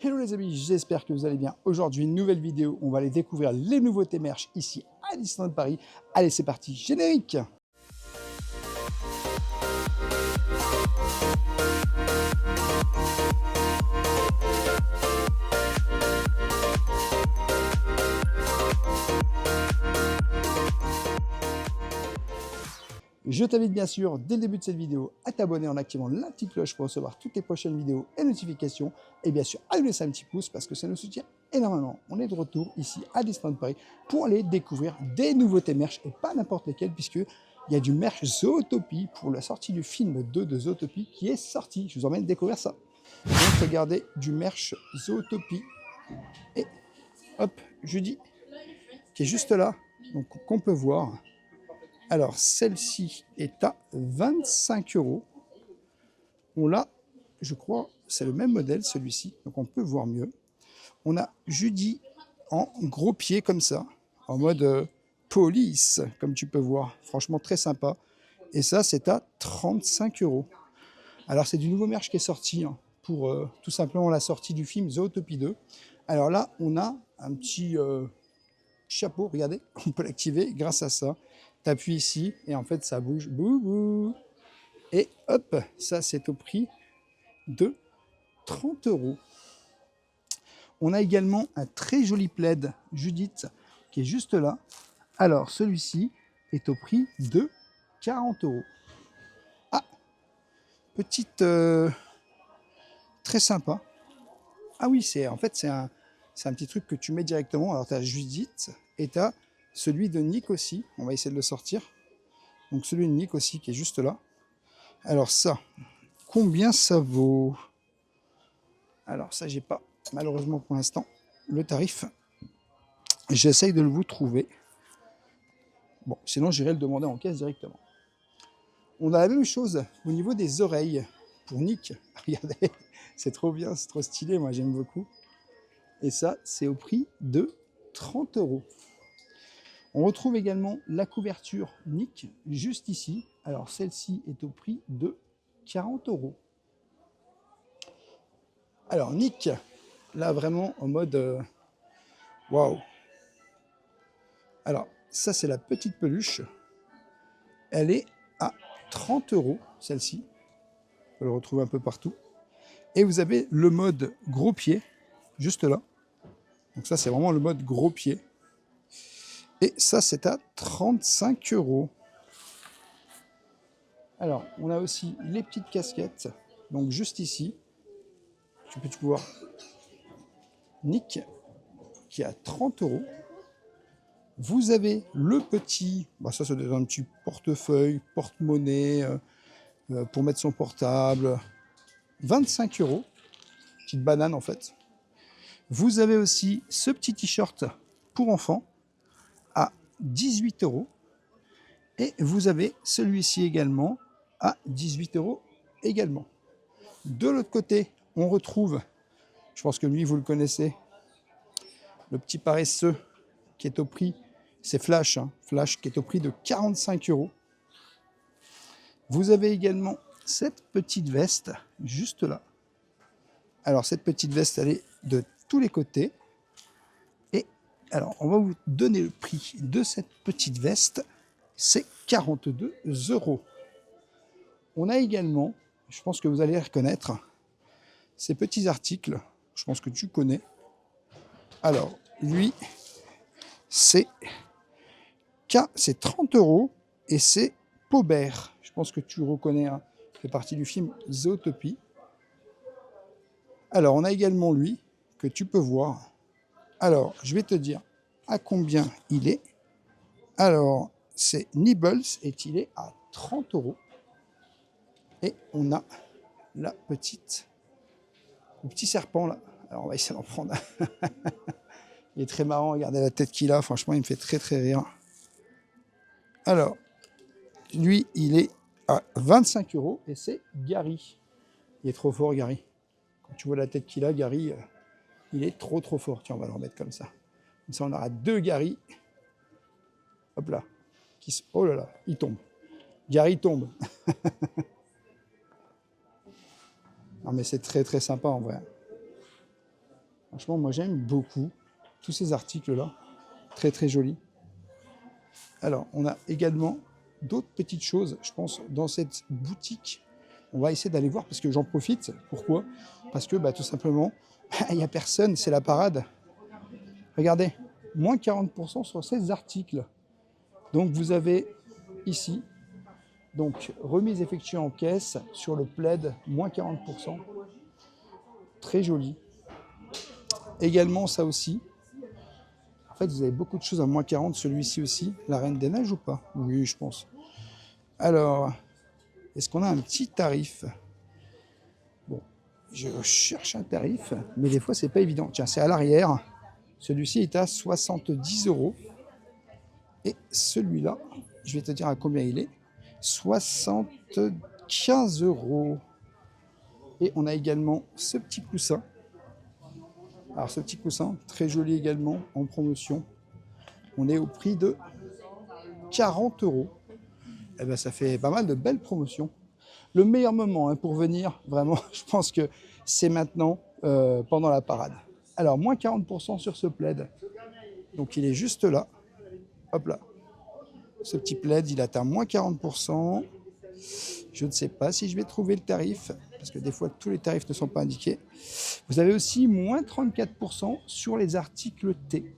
Hello les amis, j'espère que vous allez bien. Aujourd'hui, une nouvelle vidéo, on va aller découvrir les nouveautés merch ici à Disneyland Paris. Allez, c'est parti, générique! Je t'invite bien sûr, dès le début de cette vidéo, à t'abonner en activant la petite cloche pour recevoir toutes les prochaines vidéos et notifications. Et bien sûr, à nous laisser un petit pouce parce que ça nous soutient énormément. On est de retour ici à Disneyland Paris pour aller découvrir des nouveautés merch et pas n'importe lesquelles, puisqu'il y a du merch Zootopie pour la sortie du film 2 de Zootopie qui est sorti. Je vous emmène découvrir ça. Donc regardez du merch Zootopie. Et hop, Judy, qui est juste là, donc qu'on peut voir. Alors, celle-ci est à 25 €. On l'a, je crois, c'est le même modèle, celui-ci, donc on peut voir mieux. On a Judy en gros pied comme ça, en mode police, comme tu peux voir. Franchement, très sympa. Et ça, c'est à 35 €. Alors, c'est du nouveau merch qui est sorti pour tout simplement la sortie du film Zootopie 2. Alors là, on a un petit chapeau, regardez, on peut l'activer grâce à ça. Tu appuies ici et en fait ça bouge, boubou. Et hop, ça c'est au prix de 30 €. On a également un très joli plaid Judith qui est juste là. Alors celui-ci est au prix de 40 €. Ah, petite très sympa. Ah oui, en fait c'est un petit truc que tu mets directement. Alors tu as Judith et tu as celui de Nick aussi, on va essayer de le sortir. Donc celui de Nick aussi qui est juste là. Alors ça, combien ça vaut? Alors ça, j'ai pas malheureusement pour l'instant le tarif. J'essaye de vous trouver. Bon, sinon j'irai le demander en caisse directement. On a la même chose au niveau des oreilles pour Nick. Regardez, c'est trop bien, c'est trop stylé, moi j'aime beaucoup. Et ça, c'est au prix de 30 €. On retrouve également la couverture Nick juste ici. Alors celle-ci est au prix de 40 €. Alors Nick, là vraiment en mode waouh. Alors ça c'est la petite peluche. Elle est à 30 € celle-ci. On peut le retrouver un peu partout. Et vous avez le mode gros pied juste là. Donc ça c'est vraiment le mode gros pied. Et ça, c'est à 35 €. Alors, on a aussi les petites casquettes. Donc, juste ici, tu peux voir Nick, qui est à 30 €. Vous avez le petit, ça doit être un petit portefeuille, porte-monnaie, pour mettre son portable. 25 €. Petite banane, en fait. Vous avez aussi ce petit t-shirt pour enfants à 18 €. Et vous avez celui-ci également à 18 € également. De l'autre côté, on retrouve, je pense que lui, vous le connaissez, le petit paresseux qui est au prix, c'est Flash, Flash qui est au prix de 45 €. Vous avez également cette petite veste juste là. Alors cette petite veste, elle est de tous les côtés. Et alors, on va vous donner le prix de cette petite veste. C'est 42 €. On a également, je pense que vous allez les reconnaître, ces petits articles, je pense que tu connais. Alors, lui, c'est 30 € et c'est Paubert. Je pense que tu reconnais, ça fait partie du film Zootopie. Alors, on a également lui, que tu peux voir. Alors, je vais te dire à combien il est. Alors, c'est Nibbles et il est à 30 €. Et on a le petit serpent là. Alors on va essayer d'en prendre. Il est très marrant, regardez la tête qu'il a, franchement il me fait très très rire. Alors, lui il est à 25 € et c'est Gary. Il est trop fort Gary. Quand tu vois la tête qu'il a, Gary, il est trop trop fort. Tiens, on va le remettre comme ça. Comme ça on aura deux Gary. Hop là. Oh là là, il tombe. Gary tombe. Non mais c'est très très sympa en vrai. Franchement, moi j'aime beaucoup tous ces articles-là. Très très jolis. Alors, on a également d'autres petites choses, je pense, dans cette boutique. On va essayer d'aller voir parce que j'en profite. Pourquoi? Parce que tout simplement, il n'y a personne, c'est la parade. Regardez, moins 40% sur ces articles. Donc vous avez ici, donc remise effectuée en caisse sur le plaid, moins 40%. Très joli. Également ça aussi. En fait, vous avez beaucoup de choses à moins 40. Celui-ci aussi. La Reine des Neiges ou pas? Oui, je pense. Alors, est-ce qu'on a un petit tarif? Bon, je cherche un tarif, mais des fois, c'est pas évident. Tiens, c'est à l'arrière. Celui-ci est à 70 €. Et celui-là, je vais te dire à combien il est. 75 €. Et on a également ce petit coussin. Alors ce petit coussin, très joli également, en promotion. On est au prix de 40 €. Eh ben, ça fait pas mal de belles promotions. Le meilleur moment pour venir, vraiment, je pense que c'est maintenant, pendant la parade. Alors, moins 40% sur ce plaid. Donc il est juste là. Hop là. Ce petit plaid, il atteint moins 40%. Je ne sais pas si je vais trouver le tarif, parce que des fois, tous les tarifs ne sont pas indiqués. Vous avez aussi moins 34% sur les articles T.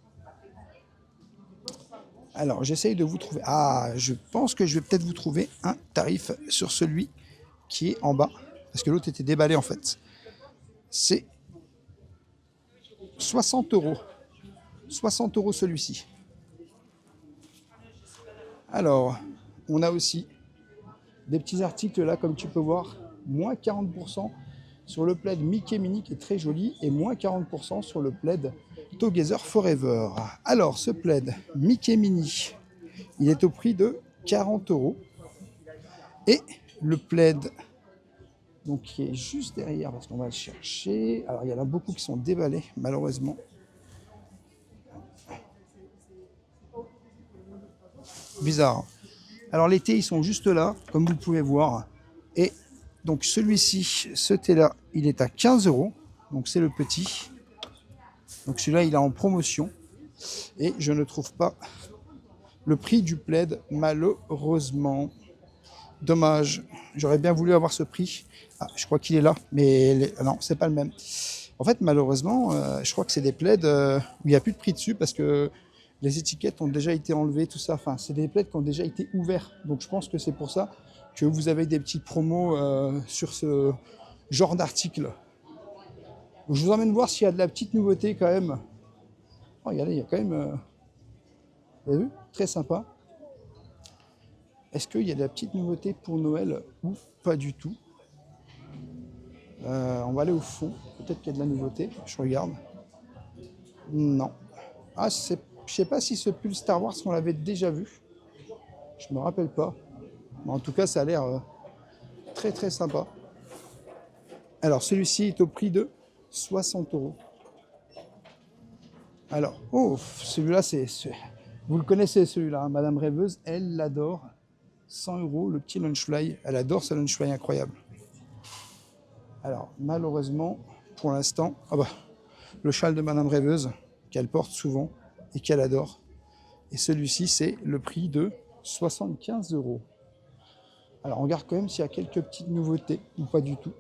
Alors, j'essaye de vous trouver. Ah, je pense que je vais peut-être vous trouver un tarif sur celui qui est en bas, parce que l'autre était déballé en fait. C'est 60 €. 60 € celui-ci. Alors, on a aussi des petits articles là, comme tu peux voir, moins 40% sur le plaid Mickey Minnie qui est très joli et moins 40% sur le plaid Together Forever. Alors, ce plaid Mickey Minnie, il est au prix de 40 € et le plaid donc qui est juste derrière parce qu'on va le chercher. Alors, il y en a beaucoup qui sont déballés malheureusement. Bizarre. Alors les thés, ils sont juste là, comme vous pouvez voir. Et donc celui-ci, ce thé-là, il est à 15 €. Donc c'est le petit. Donc celui-là, il est en promotion. Et je ne trouve pas le prix du plaid, malheureusement. Dommage. J'aurais bien voulu avoir ce prix. Ah, je crois qu'il est là, mais non, c'est pas le même. En fait, malheureusement, je crois que c'est des plaids où il n'y a plus de prix dessus parce que les étiquettes ont déjà été enlevées, tout ça. Enfin, c'est des plaids qui ont déjà été ouverts. Donc, je pense que c'est pour ça que vous avez des petites promos sur ce genre d'article. Je vous emmène voir s'il y a de la petite nouveauté quand même. Oh, regardez, il y a quand même... vous avez vu? Très sympa. Est-ce qu'il y a de la petite nouveauté pour Noël ou pas du tout? On va aller au fond. Peut-être qu'il y a de la nouveauté. Je regarde. Non. Ah, je sais pas si ce pull Star Wars, on l'avait déjà vu. Je me rappelle pas. Mais en tout cas, ça a l'air très très sympa. Alors, celui-ci est au prix de 60 €. Alors, oh, celui-là, vous le connaissez celui-là. Hein, Madame Rêveuse, elle l'adore. 100 €, le petit Lunchfly. Elle adore ce Lunchfly incroyable. Alors, malheureusement, pour l'instant, le châle de Madame Rêveuse, qu'elle porte souvent et qu'elle adore. Et celui-ci, c'est le prix de 75 €. Alors, on regarde quand même s'il y a quelques petites nouveautés ou pas du tout.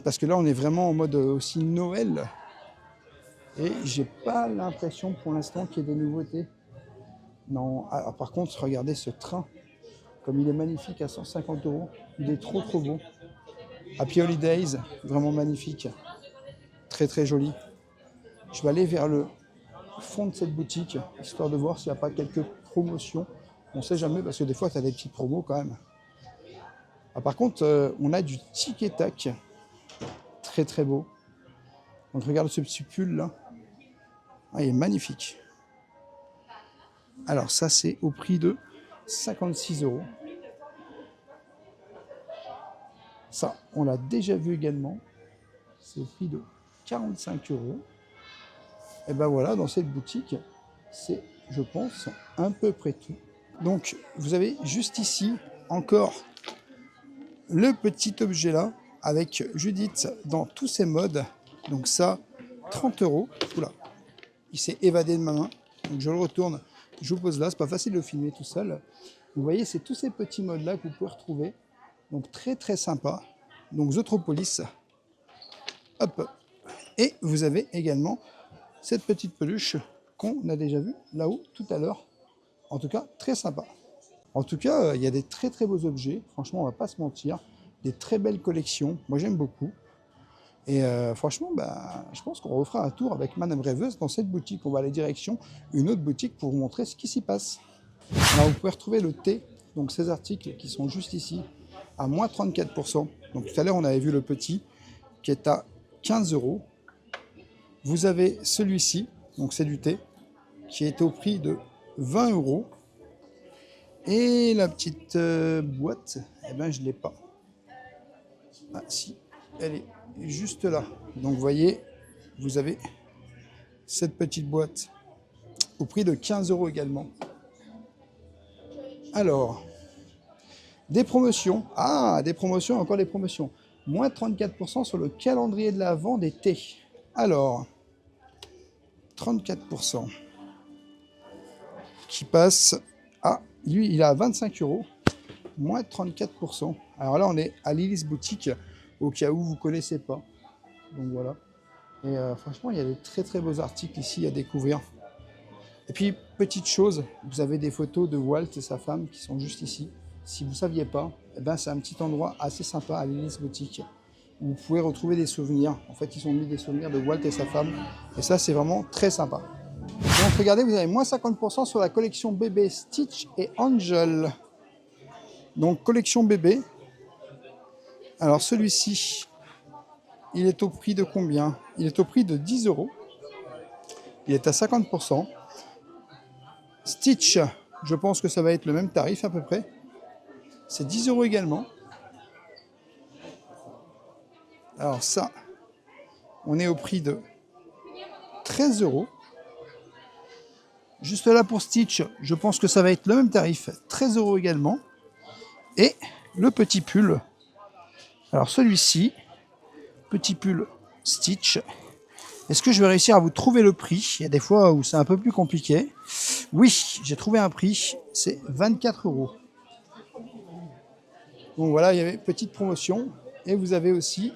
Parce que là, on est vraiment en mode aussi Noël. Et j'ai pas l'impression pour l'instant qu'il y ait des nouveautés. Non. Alors, par contre, regardez ce train. Comme il est magnifique à 150 €. Il est trop trop beau. Happy Holidays, vraiment magnifique. Très très joli. Je vais aller vers le fond de cette boutique, histoire de voir s'il n'y a pas quelques promotions. On ne sait jamais, parce que des fois, tu as des petites promos quand même. Ah, par contre, on a du tic et tac. Très très beau. Donc regarde ce petit pull là. Ah, il est magnifique. Alors ça, c'est au prix de 56 €. Ça, on l'a déjà vu également. C'est au prix de 45 €. Et ben voilà, dans cette boutique, c'est, je pense, à peu près tout. Donc, vous avez juste ici encore le petit objet là. avec Judith dans tous ses modes. Donc ça, 30 €. Oula, il s'est évadé de ma main. Donc je le retourne, je vous pose là. C'est pas facile de le filmer tout seul. Vous voyez, c'est tous ces petits modes là que vous pouvez retrouver. Donc très très sympa. Donc Zootropolis. Hop. Et vous avez également cette petite peluche qu'on a déjà vue là-haut tout à l'heure. En tout cas, très sympa. En tout cas, il y a des très très beaux objets. Franchement, on va pas se mentir. Des très belles collections. Moi, j'aime beaucoup. Et franchement, je pense qu'on refera un tour avec Madame Rêveuse dans cette boutique. On va aller direction une autre boutique pour vous montrer ce qui s'y passe. Alors, vous pouvez retrouver le thé. Donc, ces articles qui sont juste ici à moins 34%. Donc, tout à l'heure, on avait vu le petit qui est à 15 €. Vous avez celui-ci, donc c'est du thé, qui est au prix de 20 €. Et la petite boîte, eh ben je ne l'ai pas. Ah si, elle est juste là. Donc vous voyez, vous avez cette petite boîte au prix de 15 € également. Alors, des promotions. Ah, des promotions, encore des promotions. Moins 34% sur le calendrier de l'Avent des thés. Alors, 34% qui passe à... Lui, il est à 25 €, moins 34%. Alors là, on est à Lily's Boutique, au cas où vous ne connaissez pas. Donc voilà. Et franchement, il y a des très très beaux articles ici à découvrir. Et puis, petite chose, vous avez des photos de Walt et sa femme qui sont juste ici. Si vous ne saviez pas, eh ben, c'est un petit endroit assez sympa à Lily's Boutique, où vous pouvez retrouver des souvenirs. En fait, ils ont mis des souvenirs de Walt et sa femme. Et ça, c'est vraiment très sympa. Donc regardez, vous avez moins 50% sur la collection bébé Stitch et Angel. Donc collection bébé. Alors celui-ci, il est au prix de combien? Il est au prix de 10 €. Il est à 50%. Stitch, je pense que ça va être le même tarif à peu près. C'est 10 € également. Alors ça, on est au prix de 13 €. Juste là pour Stitch, je pense que ça va être le même tarif, 13 € également. Et le petit pull, alors celui-ci, petit pull Stitch. Est-ce que je vais réussir à vous trouver le prix? Il y a des fois où c'est un peu plus compliqué. Oui, j'ai trouvé un prix, c'est 24 €. Donc voilà, il y avait petite promotion. Et vous avez aussi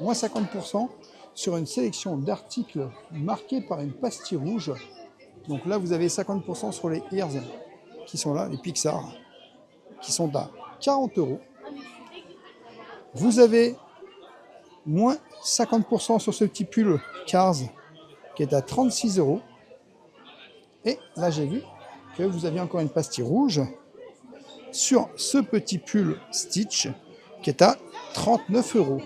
moins 50% sur une sélection d'articles marqués par une pastille rouge. Donc là, vous avez 50% sur les Ears qui sont là, les Pixar, qui sont à 40 €. Vous avez moins 50% sur ce petit pull Cars qui est à 36 €. Et là, j'ai vu que vous aviez encore une pastille rouge sur ce petit pull Stitch qui est à 39 €.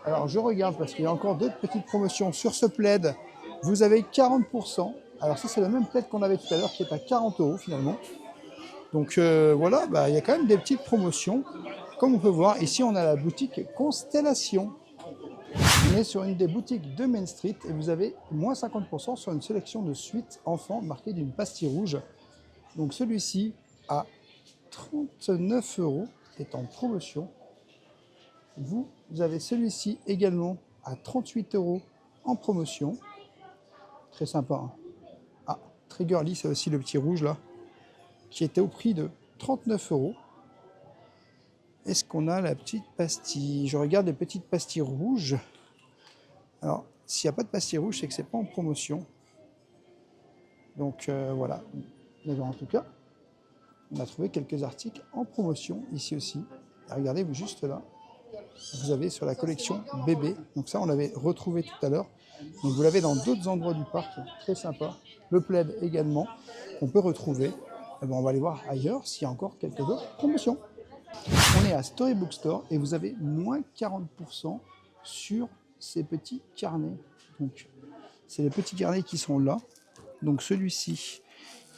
Alors, je regarde parce qu'il y a encore d'autres petites promotions sur ce plaid. Vous avez 40%. Alors ça, c'est le même plaid qu'on avait tout à l'heure qui est à 40 € finalement. Donc voilà, il y a quand même des petites promotions. Comme on peut voir, ici, on a la boutique Constellation. On est sur une des boutiques de Main Street et vous avez moins 50% sur une sélection de suites enfants marquées d'une pastille rouge. Donc celui-ci à 39 € est en promotion. Vous avez celui-ci également à 38 € en promotion. Très sympa. Hein. Ah, très girly, c'est aussi le petit rouge là, qui était au prix de 39 €. Est-ce qu'on a la petite pastille? Je regarde les petites pastilles rouges. Alors, s'il n'y a pas de pastille rouge, c'est que c'est pas en promotion. Donc voilà. Mais en tout cas, on a trouvé quelques articles en promotion ici aussi. Et regardez, vous juste là, vous avez sur la collection bébé. Donc ça, on l'avait retrouvé tout à l'heure. Donc vous l'avez dans d'autres endroits du parc, très sympa. Le plaid également, qu'on peut retrouver. Et ben, on va aller voir ailleurs s'il y a encore quelques autres promotions. On est à Storybook Store et vous avez moins 40% sur ces petits carnets. Donc, c'est les petits carnets qui sont là. Donc, celui-ci,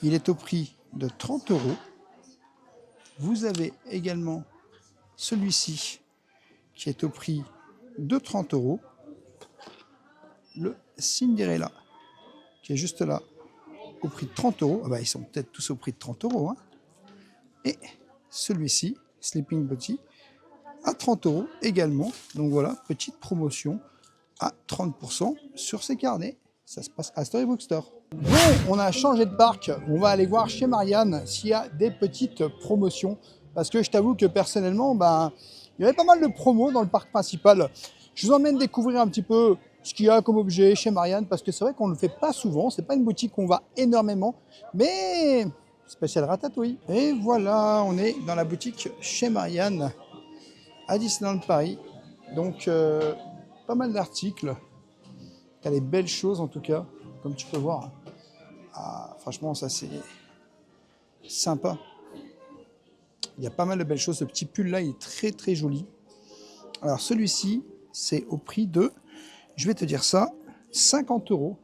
il est au prix de 30 €. Vous avez également celui-ci qui est au prix de 30 €. Le Cinderella qui est juste là au prix de 30 €. Ah bah, ils sont peut-être tous au prix de 30 €. Hein. Et celui-ci, Sleeping Beauty, à 30 € également. Donc voilà, petite promotion à 30% sur ces carnets. Ça se passe à Storybook Store. Bon, on a changé de parc. On va aller voir chez Marianne s'il y a des petites promotions. Parce que je t'avoue que personnellement, il y avait pas mal de promos dans le parc principal. Je vous emmène découvrir un petit peu ce qu'il y a comme objet chez Marianne. Parce que c'est vrai qu'on ne le fait pas souvent. C'est pas une boutique où on va énormément. Mais spécial ratatouille. Et voilà, on est dans la boutique chez Marianne à Disneyland Paris. Donc, pas mal d'articles. Il y a des belles choses en tout cas, comme tu peux voir. Ah, franchement, ça c'est sympa. Il y a pas mal de belles choses. Ce petit pull là, il est très très joli. Alors celui-ci, c'est au prix de, je vais te dire ça, 50 €.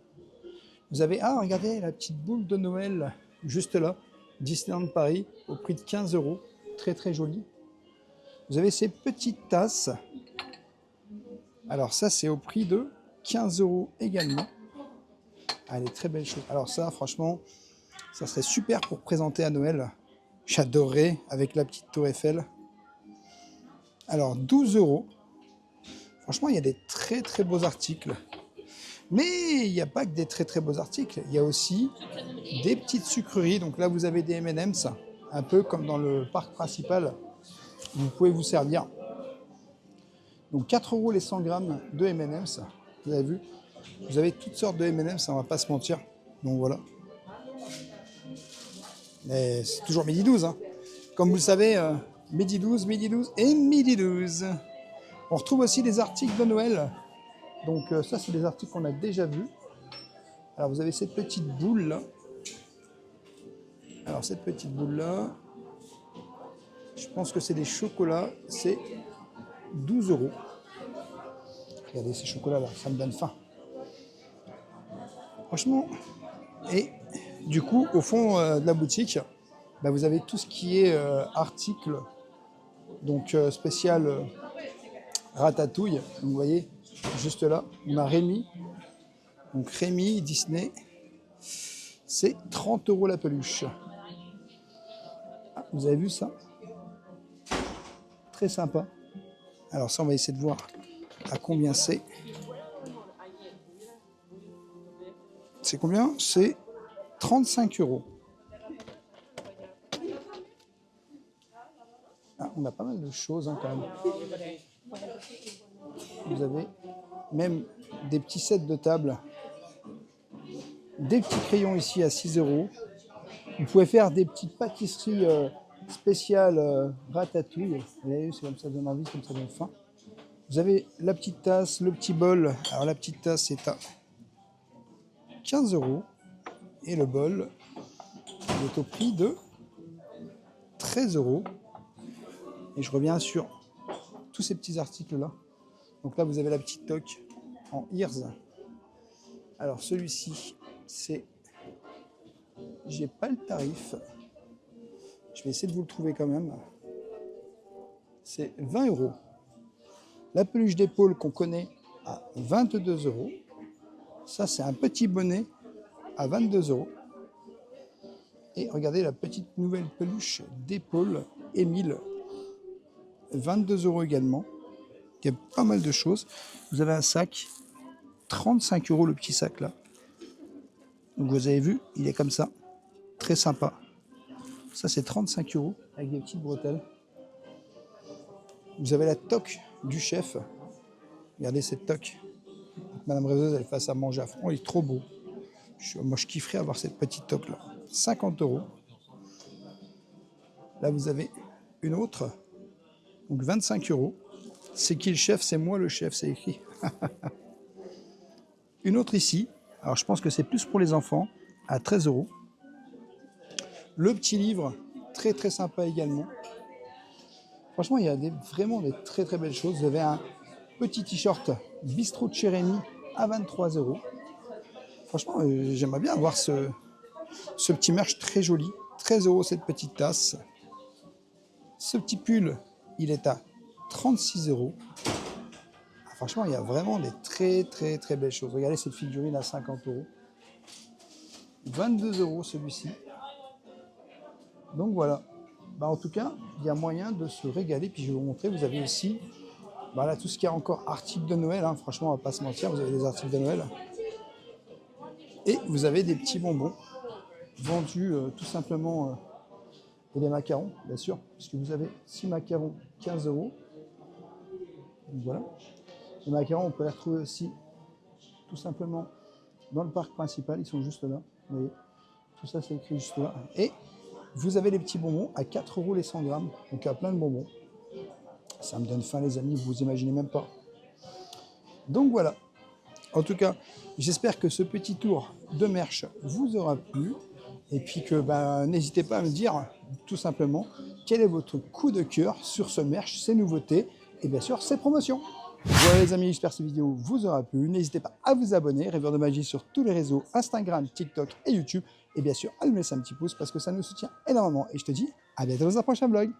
Vous avez, ah regardez la petite boule de Noël, juste là, Disneyland Paris, au prix de 15 €. Très très joli. Vous avez ces petites tasses. Alors ça, c'est au prix de 15 € également. Ah, elle est très belle chose. Alors ça, franchement, ça serait super pour présenter à Noël. J'adorerais avec la petite tour Eiffel. Alors 12 €. Franchement, il y a des très très beaux articles. Mais il n'y a pas que des très très beaux articles. Il y a aussi des petites sucreries. Donc là, vous avez des M&M's, un peu comme dans le parc principal. Vous pouvez vous servir. Donc 4 € les 100 grammes de M&M's. Vous avez vu? Vous avez toutes sortes de M&M's, ça on va pas se mentir. Donc voilà. Mais c'est toujours midi 12. Hein. Comme vous le savez, midi 12 et midi 12. On retrouve aussi des articles de Noël. Donc ça, c'est des articles qu'on a déjà vus. Alors vous avez cette petite boule là. Alors cette petite boule là, je pense que c'est des chocolats. C'est 12 €. Regardez ces chocolats là, ça me donne faim. Franchement. Et du coup, au fond de la boutique, vous avez tout ce qui est article, donc spécial ratatouille. Donc, vous voyez, juste là, on a Rémi. Donc Rémi, Disney, c'est 30 € la peluche. Ah, vous avez vu ça? Très sympa. Alors ça, on va essayer de voir à combien c'est. C'est combien? C'est 35 €. Ah, on a pas mal de choses hein, quand même. Vous avez même des petits sets de table. Des petits crayons ici à 6 €. Vous pouvez faire des petites pâtisseries spéciales ratatouille. Vous avez vu, c'est comme ça donne envie, comme ça donne faim. Vous avez la petite tasse, le petit bol. Alors la petite tasse, c'est à 15 €. Et le bol est au prix de 13 €. Et je reviens sur tous ces petits articles-là. Donc là, vous avez la petite toque en Ears. Alors celui-ci, c'est... J'ai pas le tarif. Je vais essayer de vous le trouver quand même. C'est 20 €. La peluche d'épaule qu'on connaît à 22 €. Ça, c'est un petit bonnet à 22 €. Et regardez la petite nouvelle peluche d'épaule Émile. 22 € également. Il y a pas mal de choses. Vous avez un sac. 35 € le petit sac là. Donc vous avez vu, il est comme ça. Très sympa. Ça, c'est 35 € avec des petites bretelles. Vous avez la toque du chef. Regardez cette toque. Madame Rêveuse, elle fasse à manger à fond. Il est trop beau. Moi, je kifferais avoir cette petite toque là. 50 €. Là, vous avez une autre. Donc 25 €. C'est qui le chef? C'est moi le chef, c'est écrit. Une autre ici. Alors, je pense que c'est plus pour les enfants. À 13 €. Le petit livre, très très sympa également. Franchement, il y a vraiment des très très belles choses. Vous avez un petit t-shirt Bistrot de chez Rémi à 23 €. Franchement, j'aimerais bien avoir ce petit merch très joli. 13 € cette petite tasse. Ce petit pull, il est à 36 €. Ah, franchement, il y a vraiment des très très très belles choses. Regardez cette figurine à 50 €. 22 € celui-ci. Donc voilà. bah, en tout cas, il y a moyen de se régaler. Puis je vais vous montrer, vous avez aussi voilà, tout ce qu'il y a encore articles de Noël. Hein. Franchement, on va pas se mentir, vous avez des articles de Noël. Et vous avez des petits bonbons vendus tout simplement. Et les macarons, bien sûr, puisque vous avez 6 macarons, 15 €. Donc voilà. Les macarons, on peut les retrouver aussi tout simplement dans le parc principal. Ils sont juste là. Vous voyez, tout ça, c'est écrit juste là. Et vous avez les petits bonbons à 4 € les 100 grammes. Donc il y a plein de bonbons. Ça me donne faim, les amis, vous imaginez même pas. Donc voilà. En tout cas, j'espère que ce petit tour de Mersch vous aura plu. Et puis que n'hésitez pas à me dire tout simplement quel est votre coup de cœur sur ce Mersch, ces nouveautés et bien sûr ces promotions. Voilà les amis, j'espère que cette vidéo vous aura plu. N'hésitez pas à vous abonner, Rêveur de Magie sur tous les réseaux, Instagram, TikTok et YouTube. Et bien sûr à nous laisser un petit pouce parce que ça nous soutient énormément. Et je te dis à bientôt dans un prochain vlog.